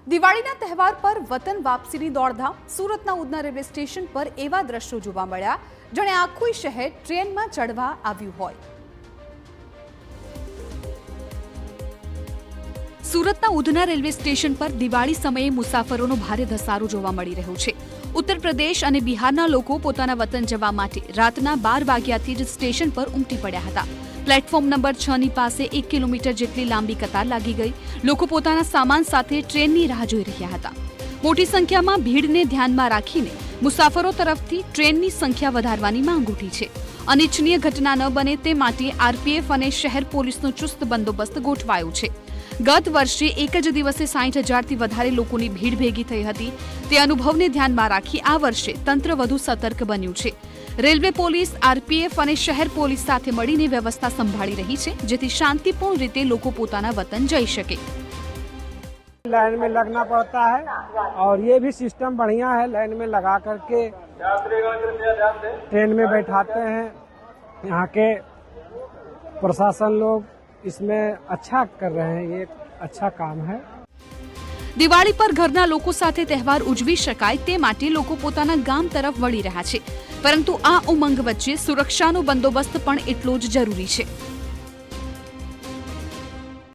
દિવાળીના તહેવાર પર વતન વાપસીની દોડધામ। સુરતના ઉધના રેલવે સ્ટેશન પર એવા દ્રશ્યો જોવા મળ્યા જાણે આખું શહેર ટ્રેનમાં ચડવા આવ્યું હોય। સુરતના ઉધના રેલવે સ્ટેશન પર દિવાળી સમયે મુસાફરોનો ભારે ધસારો જોવા મળી રહ્યો છે। ઉત્તર પ્રદેશ અને બિહારના લોકો પોતાના વતન જવા માટે રાતના 12 વાગ્યાથી જ સ્ટેશન પર ઉમટી પડ્યા હતા। પ્લેટફોર્મ નંબર 6 ની પાસે 1 કિલોમીટર જેટલી લાંબી કતાર લાગી ગઈ। લોકો પોતાના સામાન સાથે ટ્રેનની રાહ જોઈ રહ્યા હતા। મોટી સંખ્યામાં ભીડને ધ્યાનમાં રાખીને મુસાફરો તરફથી ટ્રેનની સંખ્યા વધારવાની માંગ ઉઠી છે। અનિચ્છનીય ઘટના ન બને તે માટે આરપીએફ અને શહેર પોલીસનો ચુસ્ત બંદોબસ્ત ગોઠવાયો છે। ગત વર્ષે એક જ દિવસે 60,000થી વધારે લોકોની ભીડ ભેગી થઈ હતી। તે અનુભવને ધ્યાનમાં રાખી આ વર્ષે તંત્ર વધુ સતર્ક બન્યું છે। રેલવે પોલીસ, આરપીએફ અને શહેર પોલીસ સાથે મળીને વ્યવસ્થા સંભાળી रही है, જેથી शांतिपूर्ण रीते लोग પોતાના वतन જઈ શકે। लाइन में लगना पड़ता है और ये भी सिस्टम बढ़िया है। लाइन में लगा करके ट्रेन में बैठाते हैं। यहाँ के प्रशासन लोग इसमें अच्छा कर रहे हैं। ये अच्छा काम है। દિવાળી પર ઘરના લોકો સાથે તહેવાર ઉજવી શકાય તે માટે લોકો પોતાના ગામ તરફ વળી રહ્યા છે, પરંતુ આ ઉમંગ વચ્ચે સુરક્ષાનો બંદોબસ્ત પણ એટલો જ જરૂરી છે।